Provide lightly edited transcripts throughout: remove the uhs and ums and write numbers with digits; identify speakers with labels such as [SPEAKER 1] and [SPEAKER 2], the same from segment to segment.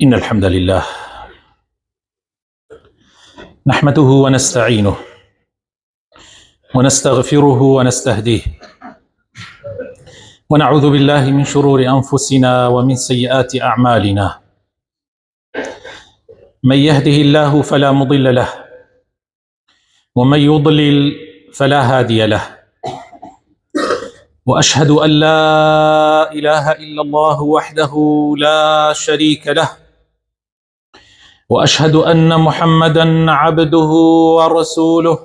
[SPEAKER 1] إن الحمد لله نحمده ونستعينه ونستغفره ونستهديه ونعوذ بالله من شرور أنفسنا ومن سيئات أعمالنا. من يهده الله فلا مضل له ومن يضلل فلا هادي له، وأشهد أن لا إله إلا الله وحده لا شريك له، وأشهد أن محمدًا عبده ورسوله.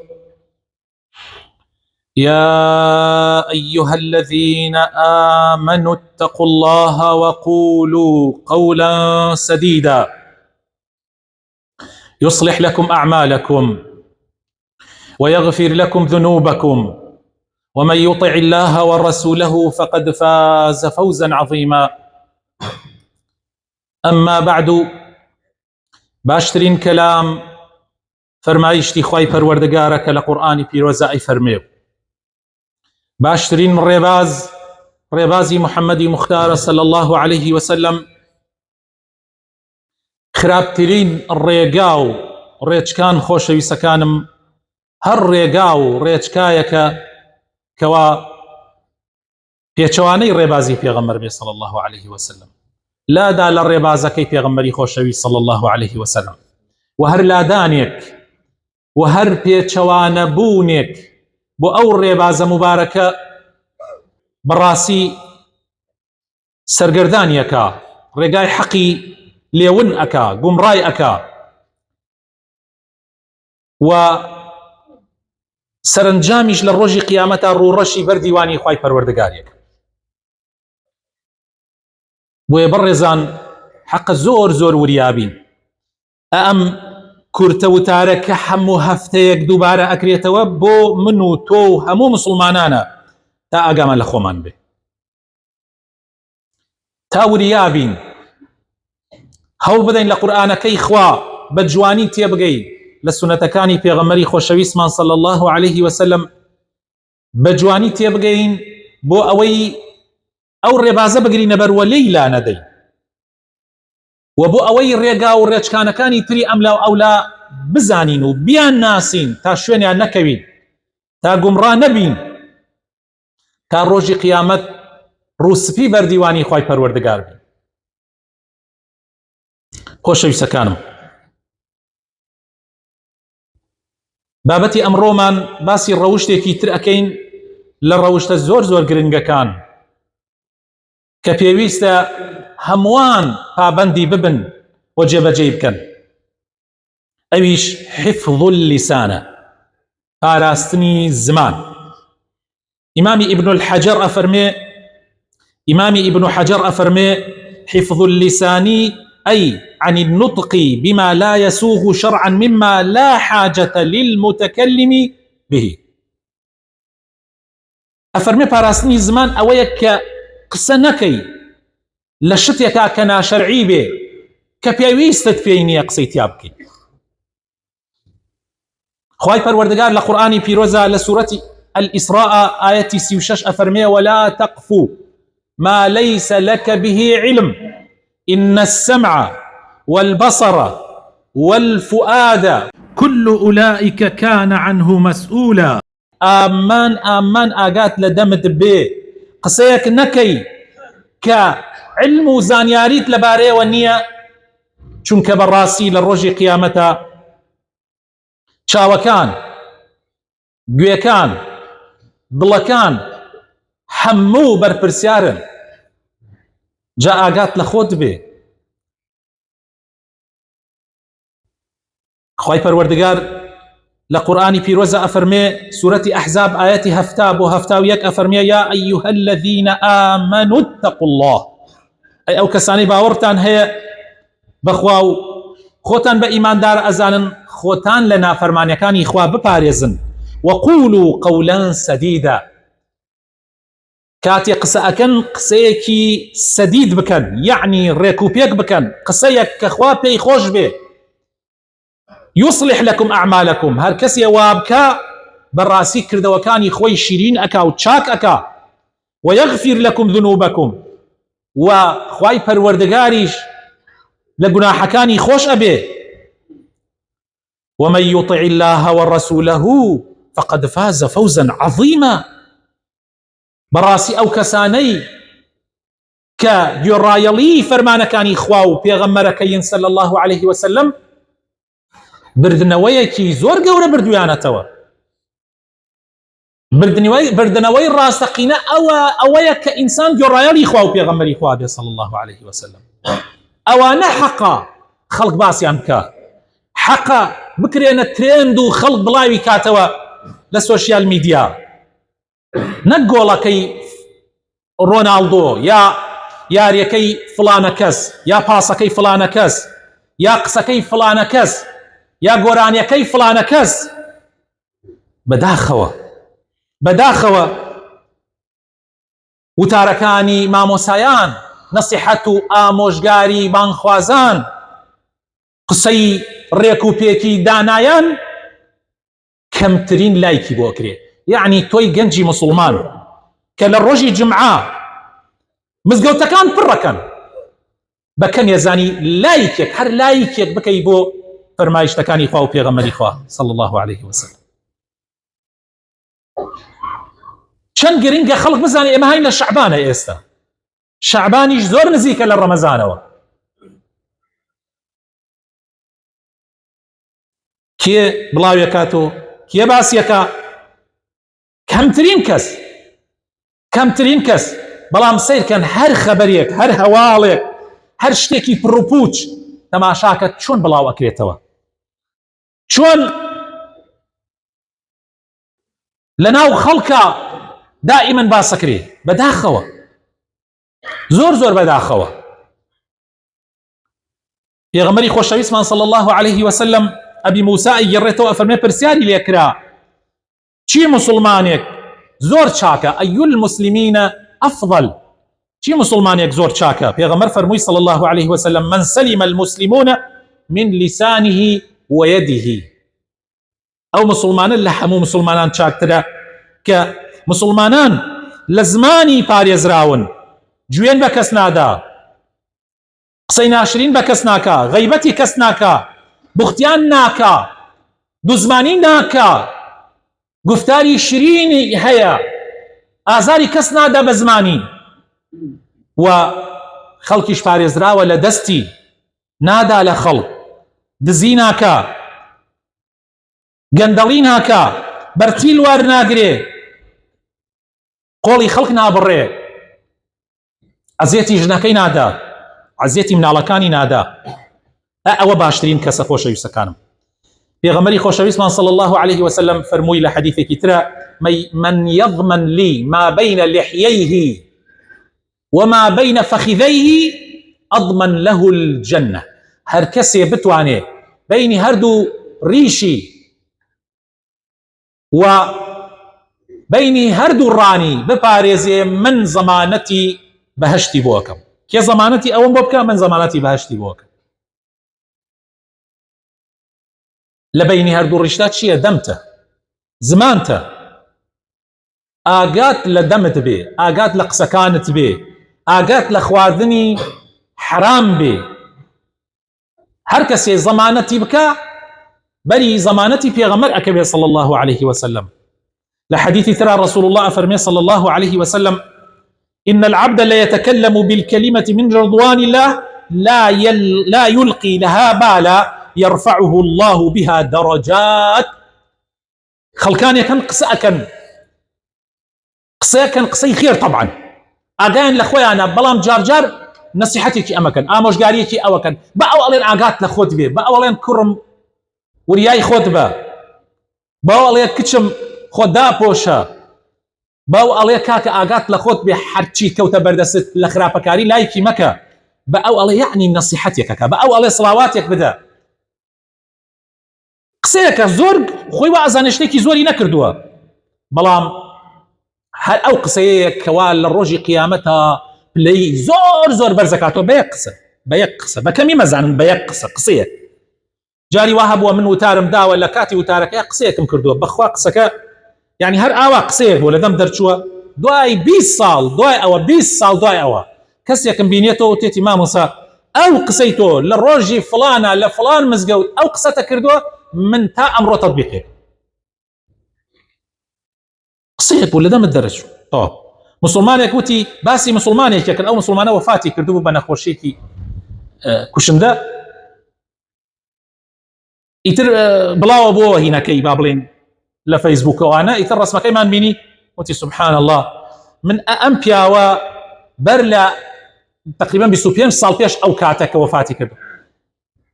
[SPEAKER 1] يا أيها الذين آمنوا اتقوا الله وقولوا قولا سديدا يصلح لكم أعمالكم ويغفر لكم ذنوبكم، ومن يطع الله ورسوله فقد فاز فوزا عظيما. أما بعد، باشترين كلام فرمایشتی خوای پەروەردگارە کە لە قورئانی پیرۆزە ئەی فەرمێ، باشترین ڕێبازی محەممەدی مختارە صلی الله عليه وسلم، خراپترین ڕێگا و ڕێچکان خۆشەویستەکانم هەر ڕێگا و ڕێچکایەکە کەوا پێچەوانەی ڕێبازی پێغەمبەر بێ صلی الله عليه وسلم، لادا لە ڕێبازەکەی پێغەمبەری خۆشەویست صلی الله عليه وسلم، و هەر لادانێک و هەر پێچەوانە بوونێک بۆ ئەو ڕێبازە مبارەکە بەڕاستی سەرگەردانیەکە، ڕێگای حەقی لێون ئەکا، گومڕای ئەکا، و سەرنجامیش لە ڕۆژی قیامەتا ڕووڕەشی بەردیوانی خوای پەروەردگارێک. بۆیە بەڕێزان، حەقە زۆر زۆر وریابین. ئەم کورتە وتارە کە هەموو هەفتەیەک دووبارە ئەکرێتەوە بۆ من و تۆ و هەموو مسلمانانە، تا ئاگامان لە خۆمان بێ، تا وریابین، هەوڵ بدەین لە قورئانەکەی خوا بە جوانی تێبگەین، لە سونەتەکانی پێغەمبەری خۆشەویستمان صلی الله عليه وسلم بە جوانی تێبگەین، بۆ ئەوەی ئەو ڕێبازە بگرینە بەر وەلەی لا نەدەین، و بۆ ئەوەی ڕێگا و ڕێچکانەکانی تری ئەملا و ئەولا بزانین و بیان ناسین، تا شوێنیان نەکەوین، تا گومڕا نەبین، تا ڕۆژی قیامەت ڕووسپی بەردیوانی خوای پەروەردگار بین. خۆشەویستەکانم، بابەتی ئەمڕۆمان باسی ڕەوشتێکی تر ئەکەین لە ڕەوشتە زۆر زۆر گرنگەکان کە پێویستە هەمووان پابەندی ببن و جێبەجێ بکەن. ئەویش حفظ اللسانە، پاراستنی زمان. ئیمامی ابن حجر ئەفەرمێ حفظ اللسان أي عن النطق بما لا يسوغ شرعا مما لا حاجة للمتكلم به. ئەفەرمێ پاراستنی زمان ئەوەیە کە قسە نەکەی لە شتێکا کە ناشەرعی بێ، کە پێویستت پێی نییە قسەی تیا بکەی. خوای پەروەردگار لە قورئانی پیرۆزە لە سوورەتی الئیسراء ئایەتی 36 ئەفەرمێ ولا تقف ما ليس لك به علم إن السمع والبصر والفؤاد كل أولئك كان عنه مسؤولا. آمان ئاگات لە دەمت بێ، قسەیەک نەکەی کە علم و زانیاریت لەبارەیەوە نییە، چونکە بەڕاستی لە ڕۆژی قیامەتە چاوەکان، گوێکان، دڵەکان هەموو بەرپرسیارن. جا ئاگات لە خۆت بێ. خوای پەروەردگار لە قورئانی پیرۆزە ئەفەرمێ سوورەتی ئەحزاب ئایەتی 70 بۆ 71 ئەفەرمێ یا ئەیها الذین آمنوا اتقوا الله. ئەی ئەو کەسانەی باوەڕتان هەیە بەخوا و خۆتان بە ئیماندار ئەزانن، خۆتان لە نافەرمانیەکانی خوا بپارێزن. وقولوا قولا سديدا، کاتێ قسە ئەکەن قسەیەکی سەدید بکەن، یعنی ڕێکوپێک بکەن، قسەیەک کە خوا پێی خۆش بێ. يصلح لكم أعمالكم، هەر کەسێ وا بکە بەڕاستی کردەوەکانی خۆی شیرین ئەکا و چاک ئەکا. ويغفر لكم ذنوبكم، و خوای پەروەردگاریش لقناحكاني خوش أبي. ومن يطع الله ورسوله فقد فاز فوزا عظيما. براسي أو كساني كيرايلي فرمانكاني خواو بيغمركين صلى الله عليه وسلم بردنويكي زور قورة بردويانتوا بردنوي راسقين أويا كإنسان يرايلي خواو بيغمري خواه صلى الله عليه وسلم أوانا حقا خلق باسيان بكا حقا بكرينا ترند وخلق بلاوي كاتوا للسوشيال ميديا نقولا كي رونالدو يا ياريكي فلان كس يا باسكي فلان كس يا قسكي فلان كس يا قرانيكي فلان كس بداخوا وتاركاني ماموسایان نصيحة آموشگاری بانخوازان قسەی ڕێک و پێکی دانایان کەمترین لایکی بۆ کرێ. یعنی تۆی گەنجی مسلمان کە لە ڕۆژی جمعە مزگەوتەکان پڕەکەن بەکەم ێزانی لایکێک هەر لایکێک بکەی بۆ فەرمایشتەکانی خوا و پێغەمبەری خوا صلی الله عليه وسلم. چەند گرنگە خەڵک بزانێ ئێمە هاین لە شەعبانە ئێستا، شەعبانیش زۆر نزیکە لە ڕەمەزانەوە. کێ بڵاویەکاتۆ کێ باسیەکە؟ کەمترین کەس. بەڵام سیرکەن هەر خەبەرێک هەر هەواڵێک هەر شتێکی پڕوپوچ تەماشاکە چۆن بڵاو ئەکرێتەوە، چۆن لەناو خەڵکە دائیمەن باسەکرێ بەداخەوە، زۆر بەداخەوە. پێغەمبەری خۆشەویستمان صلی الله عليه وسلم ئەبی موسا ئەیگەڕێتەوە ئەفەرمێ پرسیاری لێکرا چی مسلمانێک زۆر چاکە؟ ئەیو المسلمینە ئەفضل، چی مسلمانێک زۆر چاکە؟ پێغەمبەر فەرمووی صلی الله عليه وسلم من سلم المسلمون من لسانه ويده. ئەو مسلمانە لە هەموو مسلمانان چاکترە کە مسلمانان لە زمانی پارێزراون، گوێن بە کەس نادا، قسەی ناشرین بە کەس ناکا، غەیبەتی کەس ناکا، بوختیان ناکا، دوزمانی ناکا، گفتاری شرینی هەیە، ئازاری کەس نادا بە زمانی، و خەڵکیش پارێزراوە لە دەستی، نادا لە خەڵک، دزی ناکا، گەندەڵی ناکا، بەرچیل وەرناگرێ، قۆڵی خەڵک نابڕێ، عەزیەتی ژنەکەی نادا، عەزیەتی مناڵەکانی نادا. ئەوە باشترین کەسە خۆشەویستەکانم. پێغەمبەری خۆشەویستمان صلی الله عليه وسلم فەرمووی لە حەدیثێکی ترە من يضمن لي ما بين لحييه وما بين فخذيه أضمن له الجنة. هەر کەسێ بتوانێ بینی هەردوو ریشی و بینی هەردوو ڕانی بپارێزێ من زەمانەتی بەهەشتی بۆ ئەکەم. کێ زەمانەتی ئەوەم بۆ بکە؟ من زەمانەتی بەهەشتی بۆ ئەکەم. لە بینی هەردوو ڕیشتا چییە؟ دەمتە، زمانتە. ئاگات لە دەمت بێ، ئاگات لە قسەکانت بێ، ئاگات لە خواردنی حرام بێ. هەر کەسێ زەمانەتی بکە بەری زەمانەتی پێغەمبەر ئەکەوێ صلی الله عليه وسلم. لە حەدیثی ترا رسول الله أفرمي صلى الله عليه وسلم إن العبد لا يتكلم بالكلمة من رضوان الله لا يلقي لها بالا يرفعه الله بها درجات. خلكان يكن قسەکەن قسەی خێر طبعا ئاگایان لە خۆیانە، بەڵام جارجار نصیحەتێکی ئەمەکەن، ئامۆژگاریەکی ئەوەکەن، بە ئەو ئەڵێن ئاگات لە خۆت بێ، بە ئەو ئەڵێن کوڕم وریای خۆت بە، بە ئەو ئەڵێ کچم خۆت داپۆشە، بە ئەو ئەڵێ کاکە ئاگات لە خۆت بێ، هەرچی کەوتە بەردەست لە خراپەکاری لایکی مەکە، بە ئەو ئەڵێ یعنی نصیحەتێکەکە، بە ئەو ئەڵێ سڵاواتێک بدە. قسەیەکە زۆر خۆی وا ئەزانێ شتێکی زۆری نەکردووە، بەڵام هەر ئەو قسەیە کەوا لە ڕۆژی قیامەتە پلەی زۆر بەرزەکاتەوە بە یەک قسە بە کەمی مەزانن، بە یەک قسەیەک. جاری وا هەبووە من وتارم داوە لە کاتی وتارەکەی قسەیەکم کردووە، بەخوا قسەکە یعنی هەر ئاوا قسەیەک بۆ لە دەم دەرچووە، دوای 20 ساڵ دوای ئەوە 20 ساڵ دوای ئەوە کەسێکم بینێتەوە وتێتی مامۆسا او قسيتو للروجي فلانه لفلان مزقود او قسته كردو من تا امره تطبيقي قسيت ولا دام الدرج مسلمانك وتي باسي مسلمانك او مسلمانه وفاتي كردو بنا خوشيكي كوشنده يتر بلاو بو هنا كي بابلين لا فيسبوك وانا يتر رسمه كيمان بيني وتي سبحان الله من امبيا وبرلا تقريبا بسوبيان صالبيش او كاتك وفاتي كردو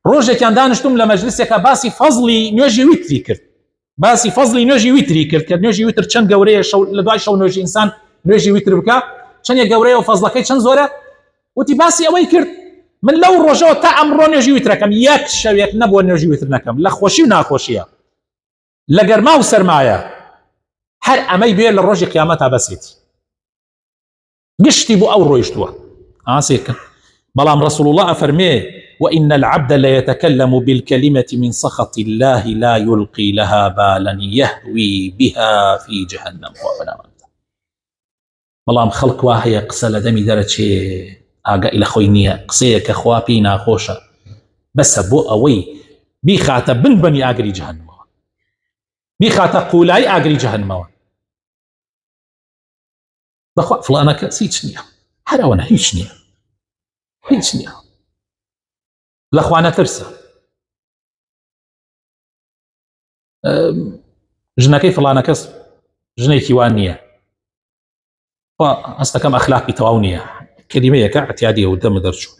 [SPEAKER 1] روجه كان دانشتم لمجلسك باسي فضلي نوجي ويتري كرد باسي فضلي نوجي ويتري كرد نوجي ويتر چەند گەورەیە شەو لە دوای شەو نوێژی ئینسان نوێژی ویتر بکە چەندێک گەورەیە و فەزڵەکەی چەند زۆرە وتی باسی ئەوەی کرد من لەو ڕۆژەوە تا ئەمڕۆ نوێژی ویترەکەم یەک شەوێک نەبووە نوێژی ویتر نەکەم لە خۆشی و ناخۆشیە لە گەرما و سەرمایە هەر ئەمەی بێ لە ڕۆژی قیامەتا بەسێتی گشتی بۆ ئەو ڕۆیشتووە ئاسێکن بەڵام رسول الله أفرميه وإن العبد لا يتكلم بالكلمة من سخط الله لا يلقي لها بالا يهوي بها في جهنم بەڵام خەڵک وا هەیە قسە لە دەمی دەرەچێ ئاگای لە خۆی نییە قسەیە کە خوا پێی ناخۆشە بەسە بۆ ئەوەی بیخاتە بنبەنی ئاگری جەهەنەمەوە بیخاتە قوولای ئاگری جەهەنەمەوە بەخوا فڵانە کەس هیچ نییە هەر ئەوەنە هیچ نییە هیچ نییە لە خوا نەترسە ژنەکەی فڵانە کەس ژنێکی وان نییە ئەستەکەم ئەخلاقی تەواو نییە کەلیمەیەکە اعتیادیە و دەمە دەرچوو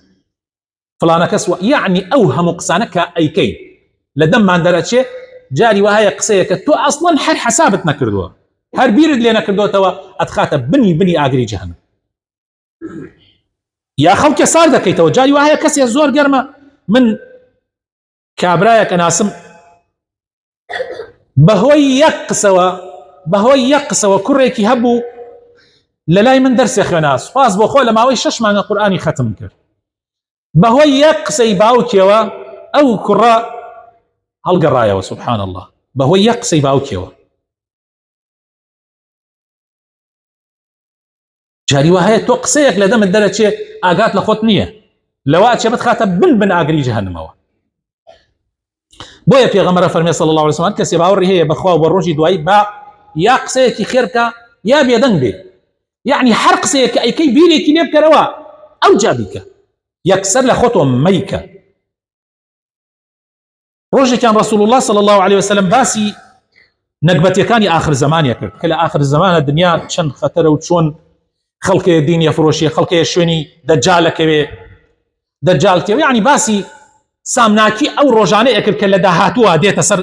[SPEAKER 1] فڵانە کەس یعنی ئەو هەموو قسانە کە ئەیکەی لە دەممان دەرەچێ جاری وهەیە قسەیەکە تۆ ئەسڵەن هەر حەسابت نەکردووە هەر بیرت لێ نەکردوتەوە ئەتخاتە بنی ئاگری جەهەنەم یا خەڵکێ سار دەکەیتەوە جاری وهەیە کەسێ زۆر گەرمە من کابرایەک ئەناسم بەهۆی یەک قسەوە کوڕێکی هەبوو لە لای من دەرسێ خوێنا سوپاس بۆ خۆ لە ماوەی 6 مانگە قورئانی ختم کرد بەهۆی یەک قسەی باوکیەوە ئەو کوڕە هەڵگەڕایەوە سبحان الله بەهۆی یەک قسەی باوکیەوە جاری وهەیە تۆ قسەیەک لە دەمت دەرەچێ ئاگات لە خۆت نییە لەوە ئەچێ بتخاتە بن ئاگری جەهەنەمەوە بۆیە پێغەمبەر فەرمێ صلی الله علیه وسلم کەسێ باوەڕی هەیە بەخوا بە ڕۆژی دوایی با یا قسەیەکی خێر بکە یا بێدەنگ بێ یعنی هەر قسەیەک کە ئەیکەی بیرێکی لێ بکەرەوە ئەو جا بیکە یەکسەر لە خۆتۆ مەیکە ڕۆژێکیان رسول الله صلی الله عليه وسلم باسی نەکبەتیەکانی آخر زمانیە کرد کە لە آخر زمانە دنیا چەند خەتەرە و چۆن خەڵکێ دینیە فرۆشیە خەڵکێ شوێنی دەجالەکەوێ دەجالتێ یعنی باسی سامناکی ئەو ڕۆژانەیە کرد کە لە داهاتووە دێتە سەر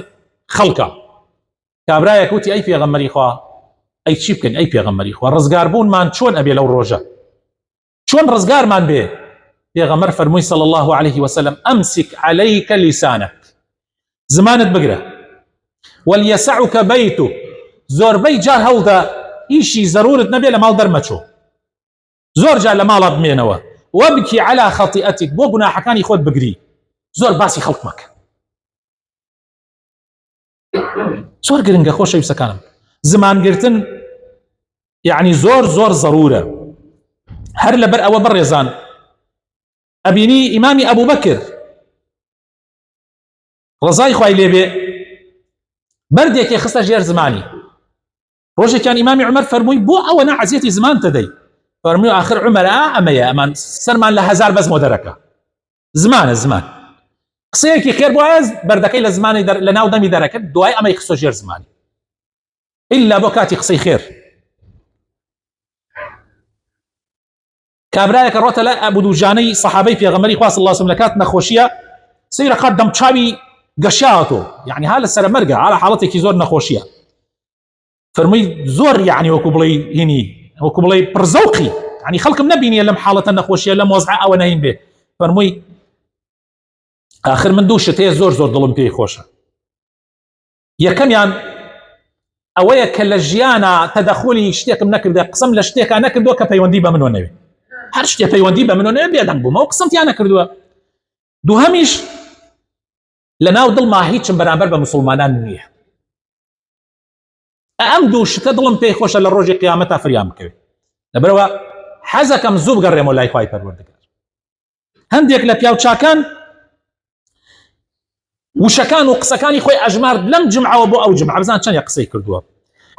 [SPEAKER 1] خەڵکە کابرایەک وتی ئەی پێغەمبەری خوا ئەی چی بکەین ئەی پێغەمبەری خوا ڕزگاربوونمان چۆن ئەبێ لەو ڕۆژە چۆن ڕزگارمان بێ پێغەمبەر فەرمووی صلی الله عليه وسلم ئەمسک عەلەیکە لیسانەک زمانت بگرە وەلیەسەعوکە بەیتوک زۆربەی جار هەوڵدا ئیشی زەرورت نەبێ لە ماڵ دەرمەچۆ زۆر جار لە ماڵا بمێنەوە وەبکی عەلا خەتیئەتیک بۆ گوناحەکانی خۆت بگری زۆر باسی خەڵک مەکە زۆر گرنگە خۆشەویستەکانم زمانگرتن یعنی زۆر زەرورە هەر لەبەر ئەوە بڕێزان ئەبینی ئیمامی ئەبوو بەکر ڕەزای خوای لێبێ بەردێکی خستە ژێر زمانی ڕۆژێکیان ئیمامی عومەر فەرمووی بۆ ئەوە نەعەزیەتی زمان تەدەی فەرمووی آخر عومەرە ئەمەیە ئەمان سەرمان لە 1000 بەزمۆ دەرەکە زمان قسەیەکی خێر بۆ ئەز بەردەکەی لە زمانی لە ناو دەمی دەرەکەت دوای ئەمەی خستە ژێر زمانی ئیلا بۆ کاتی قسەی خێر کابرایەکە ڕۆتە لە ئەبودوجانەی سەحابەی پێغەمبەری خوا صلی الله علیه وسلم لە کات نەخۆشیە سەیرە قات دەمچاوی گەشیاوەتەوە یعنی ها لە سەرە مەرگە ها لە حاڵەتێکی زۆر نەخۆشیە فەرمووی زۆر یعنی وەکو بڵێ هینی وەکو بڵێ پڕزەوقی یعنی خەڵکم نەبینیە لەم حاڵەتە نەخۆشیە لەم وەزعە ئەوە نەهین بێ فەرمووی آخر من دوو شت هەیە زۆر دڵم پێی خۆشە یەکەمیان ئەوەیە کە لە ژیانە تەدەخولی شتێکم نەکردە قسەم لە شتێکا نەکردووە کە پەیوەندی بە منۆ نەوێ هەر شتێ پەیوەندی بە منۆ نەوێ بێدەنگ بوومە و قسەمتیان نەکردووە دووهەمیش لە ناو دڵما هیچم بەرامبەر بە موسڵمانان نییە ئەم دوو شتە دڵم پێی خۆشە لە ڕۆژی قیامەتا فریان بکەوێت لەبەرەوە حەزەکەم زوو بگەڕێمەوە لای خوای پەروەردگار هەندێک لە پیاوچاکان وشەکان و قسەکانی خۆی ئەژمارد لەم جمعەوە بۆ ئەو جمعە، بزان چەندێک قسەی کردووە.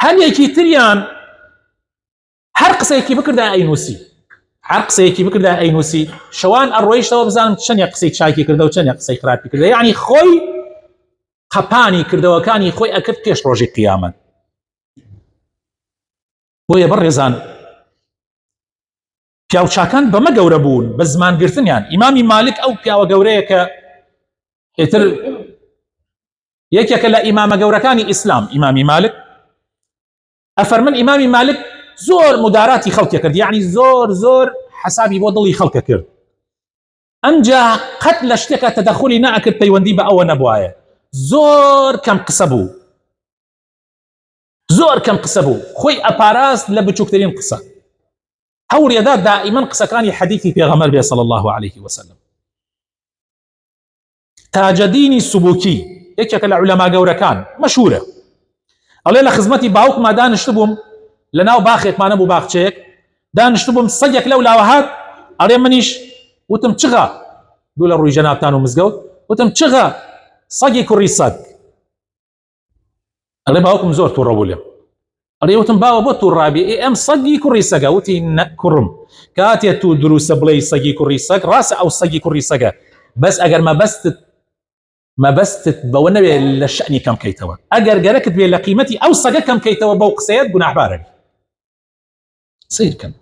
[SPEAKER 1] هەندێکی تریان هەر قسەیەکی بکردا ئەینووسی، هەر قسەیەکی بکردا ئەینووسی، شەوان ئەڕۆیشتەوە بزانم چەندێک قسەی چاکی کردە و چەندێک قسەی خراپی کردە، یعنی خۆی قەپانی کردەوەکانی خۆی ئەکرد پێش ڕۆژی قیامەت. بۆیە بەڕێزان پیاوچاکان بەمە گەورە بوون بە زمانگرتنیان. ئیمامی مالک ئەو پیاوە گەورەیە کە ئێتر یەکێکە لە ئیمامە گەورەکانی ئیسلام، ئیمامی مالک ئەفەرمن ئیمامی مالک زۆر مداراتی خەڵکی کرد، یعنی زۆر حسابی بۆ دڵی خەڵکە کرد. ئەمجا قەت لە شتێکە تەدەخولی نەئەکرد پەیوەندی بە ئەوە نەبوایە. زۆر کەم قسە بوو، زۆر کەم قسە بوو، خۆی ئەپاراست لە بچووکترین قسە. هەوڵێدا دائیمەن قسەکانی حەدیثی پێغەمبەر بێ صلی الله عليه وسلم. تاجدینی سوبوکی یەکێکە لە عولەما گەورەکان مەشهورە، ئەڵێ لە خزمەتی باوکما دانیشت بووم لە ناو باخێکمانە بوو، باخچەیەک دانیشت بووم، سەگێک لەو لاوە هات، ئەڵێ منیش وتم چغە، دوو لە ڕووی جەنابتان و مزگەوت، وتم چغە، سەگی کوڕی سەگ. ئەڵێ باوکم زۆر تووڕە بوو لێم، ئەڵێ وتم باوە بۆ تووڕابی؟ ئەم سەگی کوڕی سەگە. وتی کوڕم کاتێ تو دروسە بڵێ سەگی کوڕی سەگ، ڕاستە ئەو سەگی کوڕی سەگە، بەس ئەگەر مەبەستت بەوە نەوێ لە شەعنی کەم کەیتەوە، ئەگەر گەرەکت بێ لە قیمەتی ئەو سەگە کەم کەیتەوە بەو قسەیەت گوناحبارەی. سیرکەن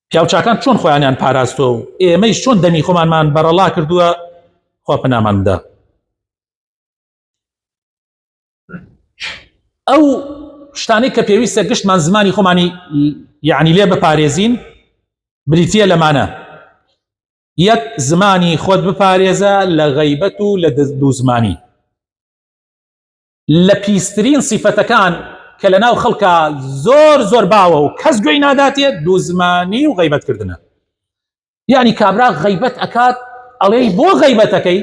[SPEAKER 1] پیاوچاکان چۆن خۆیانیان پاراستۆ و ئێمەیش چۆن دەمی خۆمانمان بەرەڵا کردووە، خوا پەنامان بدە. ئەو شتانەی کە پێویستە گشتمان زمانی خۆمانی یعنی لێ بپارێزین بریتیە لەمانە: یەک زمانی خۆت بپارێزە لە غەیبەت و لە دووزمانی. لە پیسترین سیفەتەکان کە لە ناو خەڵکە زۆر باوە و کەس گوێی ناداتێت دووزمانی و غەیبەتکردنە. یعنی کابرا غەیبەت ئەکات، ئەڵێ بۆ غەیبەتەکەی؟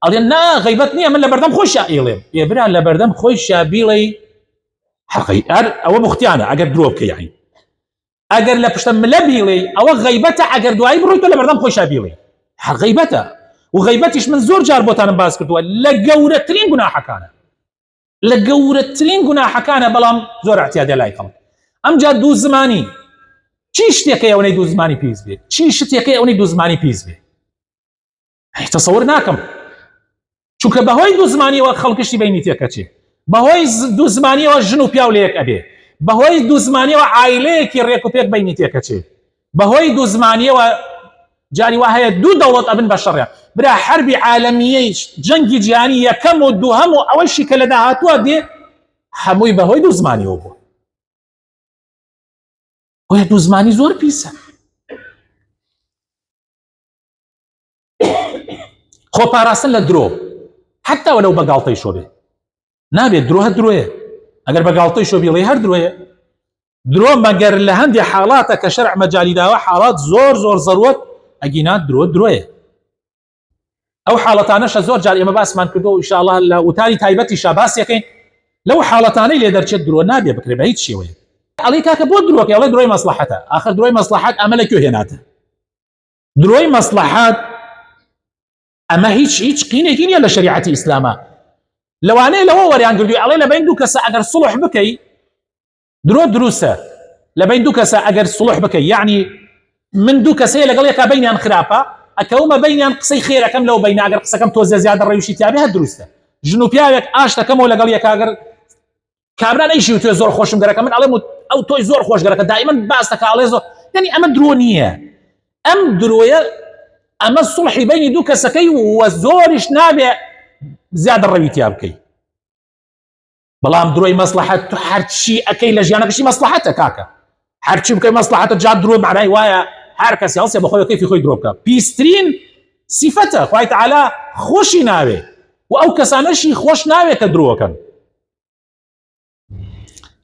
[SPEAKER 1] ئەڵێ نا غەیبەت نییە، من لە بەردەم خۆشیا ئێڵێم. پێبرا لە بەردەم خۆیشیا بیڵێ حەقیقەت ئەوە بوختیانە ئەگەر درۆ بکەی، یعنی ئەگەر لە پشتە ملە بیڵێ ئەوە غەیبەتە، ئەگەر دوایی بڕۆیتە لە بەردەم خۆشیا بیڵێ غەیبەتە. و غەیبەتیش من زۆر جار بۆتانم باس کردووە لە گەورەترین گوناحەکانە، لە گەورەترین گوناحەکانە، بەڵام زۆر احتیادە لای خەڵک. ئەمجا دووزمانی چی شتێکە ئەوەی دووزمانی پیس بێ؟ چی شتێکە ئەوەی دووزمانی پیس بێ؟ تەسەوور ناکەم، چونکە بەهۆی دووزمانیەوە خەڵکشتی بینی تێکەچێ، بەهۆی دووزمانیەوە ژن و پیاو لە یەک ئەبێ، بەهۆی دووزمانیەوە عایلەیەکی ڕێک و پێک بینی تێکەچێ، بەهۆی دووزمانیەوە جاری وا هەیە دوو دەوڵەت ئەبن بە شەڕێ. برا حربی عالەمیەی جەنگی جیهانی یەکەم و دووهەم و ئەوەشی کە لە داهاتووە دێ هەمووی بەهۆی دووزمانیەوە بووە. بۆیە دووزمانی زۆر پیسە. خۆپاراستن لە درۆ، حتا وەلەو بەگاڵتەی شۆ بێ نابێت، درۆ هەر درۆیە. ئەگەر بەگاڵتەی شۆ بیڵێ هەر درۆیە. درۆ مەگەر لە هەندێک حاڵاتە کە شەرع مەجالی داوە، حاڵات زۆر زەروەت ئەگینا درۆیە. ئەو حاڵەتانەشە زۆر جار ئێمە باسمان کردو و ئینشاءالله لە وتاری تایبەتی شاباس یەکەین. لەو حاڵەتانەی لێ دەرچێت درۆ نابێ بکرێ بە هیچ شێوەیە. ئەڵێ کاکە بۆ درۆکە؟ ئەڵێ درۆی مەسلحەتە. ئاخر درۆی مەسلحەت ئەمە لەکوێ هێناتە؟ درۆی مەسلحەت ئەمە هیچ قینێکی نییە لە شەریعەتی ئیسلامە. لەوانەیە لەوە وەریان کردووی ئەڵێ لە بین دوو کەسە ئەگەر سڵح بکەی درۆ دروستە. لە بین دوو کەسە ئەگەر سڵح بکەی، یعنی من دوو کەسەیە لەگەڵ یەکا بینیان خراپە، ئەکەومە بینیان قسەی خێرەکەم لەو بینە، ئەگەر قسەکەم تۆزە زیادە ڕێوشی تیابێ هەر دروستە. ژن و پیاوێک ئاشتەکەمەوە لەگەڵ یەکا، ئەگەر کابرا نەیشی و توێ زۆر خۆشم گەرەکە، من ئەڵێم ئەو تۆی زۆر خۆش گەرەکە، دائیمەن باس دەکا ئەڵێ زۆر، یعنی ئەمە درۆ نییە. ئەم درۆیە ئەمە سڵحی بینی دوو کەسەکەی و زۆریش نابێ زیادە ڕەوی تیا بکەی. بەڵام درۆی مەسلحەت تو هەرچی ئەەکەی لە ژیانەکەشی مەسلحەتە کاکە، هەرچی بکەی مەسلحەتە. جا درۆ معنای وایە هەر کەسی هەڵسێ بە خۆی کەیفی خۆی درۆ بکە. پیسترین سیفەتە، خوای تەعالا خۆشی ناوێ و ئەو کەسانەشی خۆش ناوێ کە درۆکەن.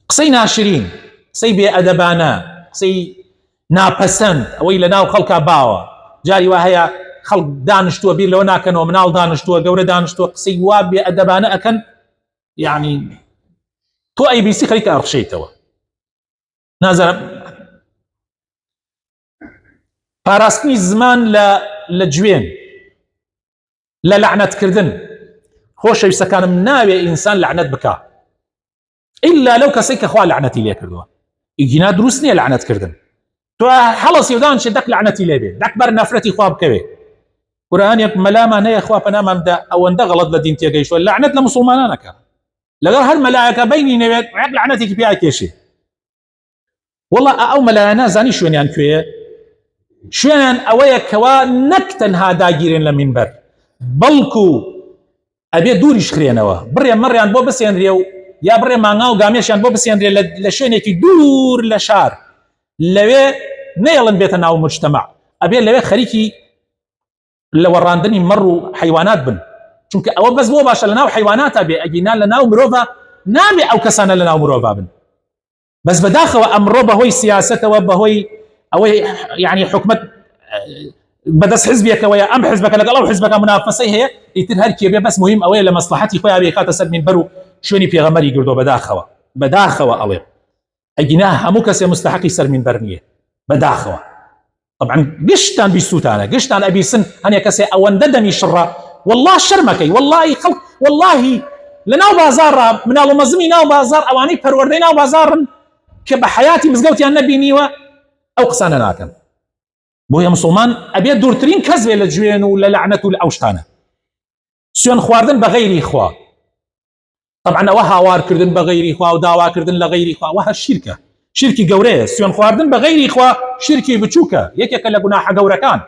[SPEAKER 1] قسەی ناشرین، قسەی بێئەدەبانە، قسەی ناپەسەند، ئەوەی لە ناو خەڵکا باوە. جاری وا هەیە خەڵک دانیشتووە بیر لەوە ناکەنەوە، مناڵ دانیشتووە، گەورە دانیشتووە، قسەی وا بێئەدەبانە ئەکەن، یعنی تۆ ئەیبیسی خەریکە ئەڕخشەیتەوە. نازانم پاراستنی زمان لە لە گوێن لە لەعنەتکردن خۆشەویستەکانم ناوێ ئینسان لەعنەت بکە ئیلا لەو کەسەی کە خوا لەعنەتی لێ کردووە. ئیگینا دروست نییە لەعنەتکردن. تۆ هەڵەسی ودان شێ دەک لەعنەتی لێ بێ دەک بەر نەفرەتی خوا بکەوێ. قورئانێک مەلامان هەیە خوا پەنامان بدە ئەوەندە غەڵەت لە دین تێگەیشتووە لەعنەت لە موسڵمانانەکە لەگەڵ هەر مەلایەکە بینی نەوێت یەک لەعنەتێکی پێ ئاکێشێ. وەڵڵا ئەو مەلایەنە زانی شوێنیان کوێیە؟ شوێنیان ئەوەیە کەوا نەک تەنها داگیرێن لە مینبەر بەڵکو ئەبێ دووریش خرێنەوە بڕێ مەڕیان بۆ بسێنرێ و یا بڕێ مانگا و گامێشیان بۆ بسێنرێ لە شوێنێکی دوور لە شار لەوێ نەیەڵن بێتە ناو مجتەمع ئەبێ لەوێ خەریکی لە وەڕاندنی مەڕ و حیوانات بن چونکە ئەوە بەس بۆ باشە لە ناو حیواناتە بێ ئەگینا لە ناو مرۆڤە نامێ ئەو کەسانە لە ناو مرۆڤ بن بەس بەداخەوە ئەمڕۆ بەهۆی سیاسەتەوە بەهۆی ئەوەی یعنی حکومەت بەدەست حزبێکەوەیە ئەم حزبەکە لەگەڵ ئەو حزبەکە منافەسەی هەیە ئیتر هەر کێ بێ بەس مهم ئەوەیە لە مەسلحەتی خۆیان بێ کاتە سەر مینبەر و شوێنی پێغەمبەری گردۆ بەداخەوە ئەڵێ ئەگینا هەموو کەسێ مستحقی سەر مینبەر نییە بەداخەوە. طبعا گشتان بیستوتانە گشتان ئەبیسن هەنێ کەسێ ئەوەندە دەمی شڕە والله شەرمەکەی والله خەڵک والله لە ناو بازاڕە مناڵ و مەزمی ناو بازار ئەوانەی پەروەردەی ناو بازاڕن کە بە حیاتی مزگەوتیان نەبینیوە ئەو قسانە ناکەن. بۆیە مسلمان ئەبێت دوورترین کەس بێ لە گوێن و لە لەعنەت و لە ئەو شتانە. سوێن خواردن بە غەیری خوا طبعا ئەوە هاوارکردن بە غەیری خوا و داواکردن لە غەیری خوا وەها شیرکە شیرکی گەورەیە. سوێن خواردن بە غەیری خوا شیرکی بچووکە یەکێکە لە گوناحە گەورەکان.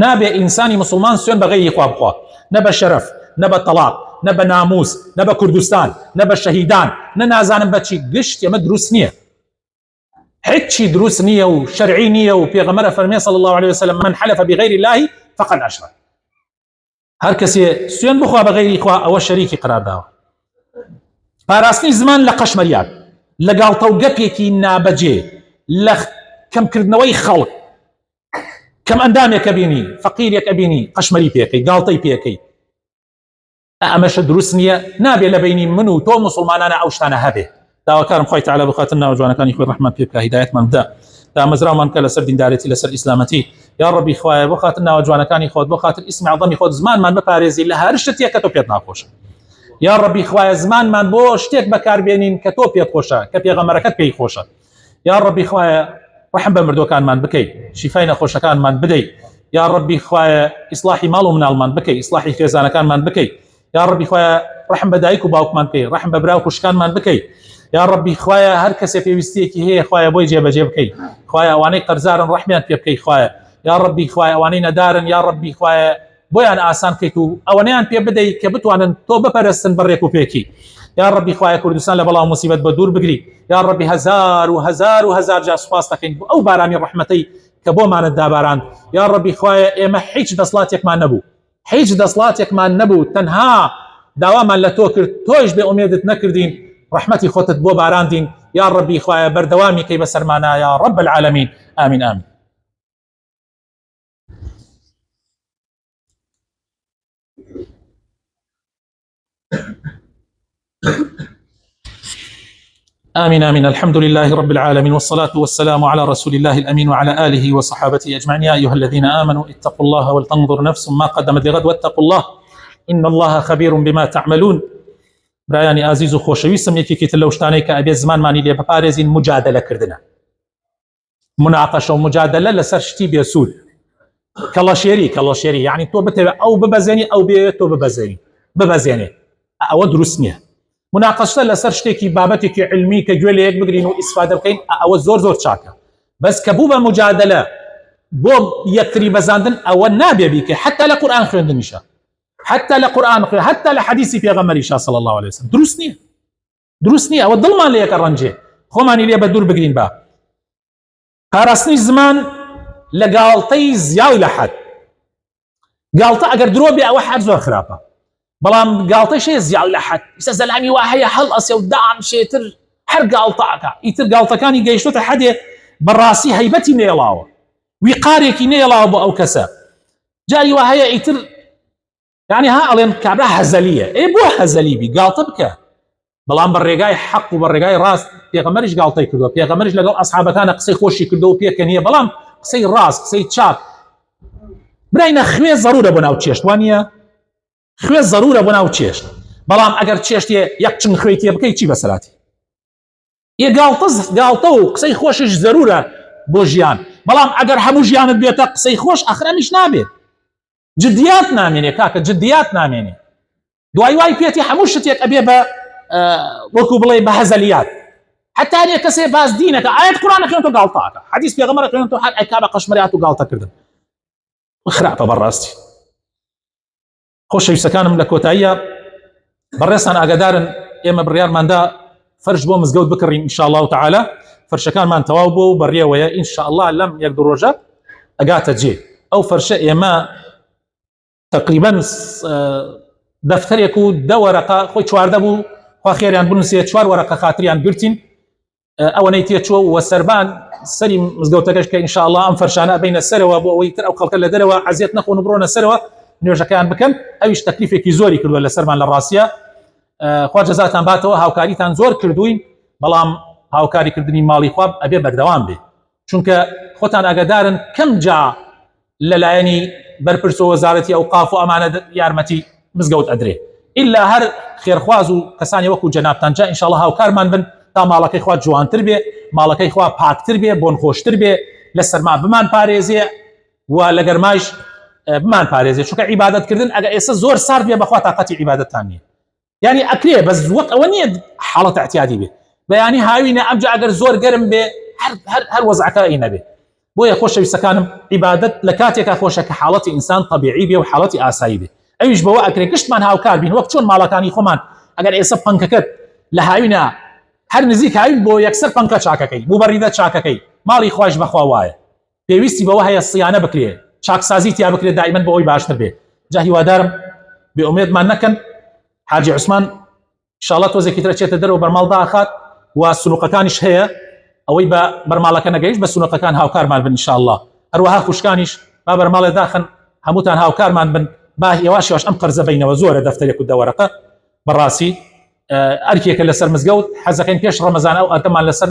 [SPEAKER 1] نابێ ئینسانی مسلمان سوێن بە غەیری خوا بخوا نە بە شەرەف نە بە تەلاق نە بە ناموس نە بە کوردستان نە بە شەهیدان نە نازانم بەچی گشت ئێمە دروست نییە هیچی دروست نییە و شەرعی نییە و پێغەمبەر فەرمێ صلی الله عليه وسلم من حلف بغير الله فقد أشرك. هەر کەسێ سوێن بخوا بە غەیری خوا ئەوە شەریکی قرار داوە. پاراستنی زمان لە قەشمەریات لە گاڵتە و گەپێکی نابەجێ لە کەمکردنەوەی خەڵک کەم ئەندامێکە بینی فەقیرێکە بینی قەشمەری پێکەی گاڵتەی پێکەی ئەمەشە دروست نییە. نابێ لە بینی من و تۆ مسلمانانە ئەو شتانە هەبێ. داواکارم خۆی تەعالی بخاتن ناو جوانەکانی خۆی ڕەحمەت پێ بکە هیدایەتمان بدە دامەزراومان کە لەسەر دیندارەتی لەسەر ئیسلامەتی یا ڕەبی خوایە بۆ خاتر ناو جوانەکانی خۆت بۆ خاتر ئیسمی عەظەمی خۆت زمانمان بپارێزی لە هەر شتێک کە تۆ پێت ناخۆشە. یا ڕەبی خوایە زمانمان بۆ شتێک بەکاربێنین کە تۆ پێت خۆشە کە پێغەمبەرەکەت پێی خۆشە. یا ڕەبی خوایە ڕەحم بە مردوەکانمان بکەی شیفای نەخۆشەکانمان بدەی. یا ڕەبی خوایە ئیسلاحی ماڵ و مناڵمان بکەی ئیسلاحی خێزانەکانمان بکەی. یا ڕەبی خوایە ڕەحم بە دایک و باوکمان بکەی ڕەحم بە برا و خوشکانمان بکەی. یا ڕەبی خوایە هەر کەسێ پێویستیەکی هەیە خوایە بۆی جێبەجێ بکەی. خوایە ئەوانەی قەرزارن ڕەحمیان پێ بکەی. خوایە یا ڕەبی خوایە ئەوانەی نەدارن یا ڕەبی خوایە بۆیان ئاسان بکەیت و ئەوانەیان پێ بدەیت کە بتوانن تۆ بپەرستن بەڕێک و پێکی. یا ڕەبی خوایە کوردستان لە بەڵاو موسیبەت بە دوور بگری. یا ڕەبی هەزار و هەزار و هەزار جار سوپاس دەکەین بۆ ئەو بارانی ڕەحمەتەی کە بۆمانت داباراند. یا ڕەبی خوایە ئێمە هیچ دەسڵاتێکمان نەبوو هیچ دەسڵاتێکمان نەبوو تەنها داوامان لە تۆ کرد تۆیش بێ ئومێدت نەکردین رحمتي خوتت بو باراندين يا ربي خويا بردوامي كي بسرمانا يا رب العالمين آمين آمين. آمين آمين. الحمد لله رب العالمين والصلاة والسلام على رسول الله الأمين وعلى آله وصحابته أجمعين. يا أيها الذين آمنوا اتقوا الله ولتنظر نفس ما قدمت لغد واتقوا الله إن الله خبير بما تعملون. برایانی عزیز و خۆشەویستم یەکێکێتە لەو شتانەی کە ئەبێت زمانمانی لێ بپارێزین مجادلەکردنە مناقەشە و مجادلە لەسەر شتی بێسوود کەڵەشێری یعنی تۆ بتەوێت ئەو ببەزێنی ئەو بێت تۆ ببەزێنێ ئەوە دروست نییە. مناقەشە لەسەر شتێکی بابەتێکی علمی کە گوێ لە یەک بگرین و ئیسفادە بکەین ئەوە زۆر چاکە. بەس کە بوو بە مجادلە بۆ یەکتری بەزاندن ئەوە نابێ بیکە حتا لە قورئان خوێندنیشە حتى لقرآن حتى لحديث پیغمبر صلى الله عليه وسلم دروست نییە ئەوە دڵمان لە یەکە ڕەنجێ خۆمانی لێ بە دوور بگرین. با پاراستنی زمان لە گاڵتەی زیاوی لە حەد گاڵتە ئەگەر درۆ بێ ئەوە حەد زۆر خراپە بەڵام گاڵتەی شێ زیاوی لە حەد ئیستا زەلامی وا هەیە هەڵ ئەسێ و دام شێتر هەر گاڵتەکە ئیتر گاڵتەکانی گەیشتۆتە حەدێ بەڕاستی هەیبەتی نێڵاوە ویقارێکی نێڵاوە بۆ ئەو کەسە جاری وا هەیە ئیتر يعني ها ألين كابرا هزلية إيه بو هزلي بي قالت بك بلان بالرجاي حق وبالرجاي راس بيغمرش قالتي كردو بيغمرش لقوا أصحابه كان قصي خوشي كردو بيكن هي بلان قصي راس قصي تشاك براینە خوێ ضرورە بۆ ناو چێشت وانە خوێ ضرورە بۆ ناو چێشت بەڵام ئەگەر چێشتێ یەک چنگ خوێی تێ بکەی چی بەسەراتی گاڵتە و قسەی خۆشش ضرورە بۆ ژیان بەڵام ئەگەر هەموو ژیانت بێتە قسەی خۆش ئەخرەمیش نابێت جدیات نامێنێ کاکە جدیات نامێنێ دوای وای پێێتی هەموو شتێک ئەبێ بە وەکو بڵێ بە هەزەلیات حتى هەرێ کەسێ باز دینەکە ئاەت قورآن خوێن تۆ گاڵتاکە حەدیث پێغەمبەر خوێن تۆ هەر ئەیکا بە قەشمەریات و گاڵتەکردن خراپە بەڕاستی خۆشەویستەکانم لە کۆتاییە بەڕێستان ئاگادارن ئێمە بڕیارماندا فەرش بۆ مزگەوت بکڕین ئینشاءالله تعالى فەرشەکانمان تەواو بۆ و بەڕێوەیە ئینشاءالله لەم یەک دوو ڕۆژە ئەگاتە جێ ئەو فەرشە ئێمە تقریبا دەفتەرێک و دە وەرەقە خۆی چواردە بوو خوا خێریان بنووسێ 4 وەرەقە خاتریان گرتین ئەوەنەی تێچوە و سەربان سەری مزگەوتەکەش کە ئینشاءالله ئەم فەرشانە بینە سەرەوە بۆ ئەوەی تر ئەو خەڵکە لە دەرەوە عەزیەت نەخۆن و بڕۆنە سەرەوە نوێژەکەیان بکەن ئەویش تەکلیفێکی زۆری کردووە لە سەرمان لە ڕاستیە خوا جەزاتان باتەوە هاوکاریتان زۆر کردوین بەڵام هاوکاریکردنی ماڵی خواب ئەبێ بەردەوام بێ چونکە خۆتان ئاگادارن کەم جا لەلایەنی بەرپرس و وەزارەتی ئەوقاف و ئەمانە یارمەتی مزگەوت ئەدرێ ئیلا هەر خێرخواز و کەسانی وەکو جەنابتان جا ئینشاءالله هاوکارمان بن تا ماڵەکەی خوا جوانتر بێ ماڵەکەی خوا پاکتر بێ بۆن خۆشتر بێ لە سەرما بمان پارێزێ و لە گەرمایش بمان پارێزێ چونکە عیبادەتکردن ئەگە ئێستا زۆر سارد بێ بەخوا تاقەتی عیبادەتتان نییە یعنی ئەکرێ بەس وەک ئەوە نییە حاڵەت احتیاطی بێ بەیانی هاوینە ئەمجا ئەگەر زۆر گەرم بێ هەر وەزعەکە نەبێ بۆیە خۆشەویستەکانم عیبادەت لە کاتێکا خۆشە کە حاڵەتی ئینسان طبیعی بێ و حاڵەتی ئاسایی بێ ئەویش بەوە ئەکرێ گشتمان هاوکار بین وەک چۆن ماڵەکانی خۆمان ئەگەر ئێستا پەنکەکەت لە هاوینە هەر نزیک هاوین بۆ یەکسەر پەنکە چاکەکەی بوو بەڕیدە چاکەکەی ماڵی خۆش بەخوا وایە پێویستی بەوە هەیە سیانە بکرێ چاکسازی تیا بکرێت دائیمەن بەوەی باشتر بێ جا هیوادارم بێئومێدمان نەکەن حاجی عوسمان ئینشاءالله تۆزێکی ترە چێتە دەرەوە بەرماڵدا ئاخات و سنووقەکانیش هەیە ئەوەی بە بەرماڵەکە نەگەیشت بە سنووقەکان هاوکارمان بن ئینشاءالله هەروەها خوشکانیش با بەرماڵێ داخن هەمووتان هاوکارمان بن با یەواش ئەم قەرزە بینەوە زۆرە دەفتەرێک و دەوەرەقە بەڕاستی ئەرکێکە لەسەر مزگەوت حەزەکەین پێش ڕەمەزان ئەو ئەرکەمان لەسەر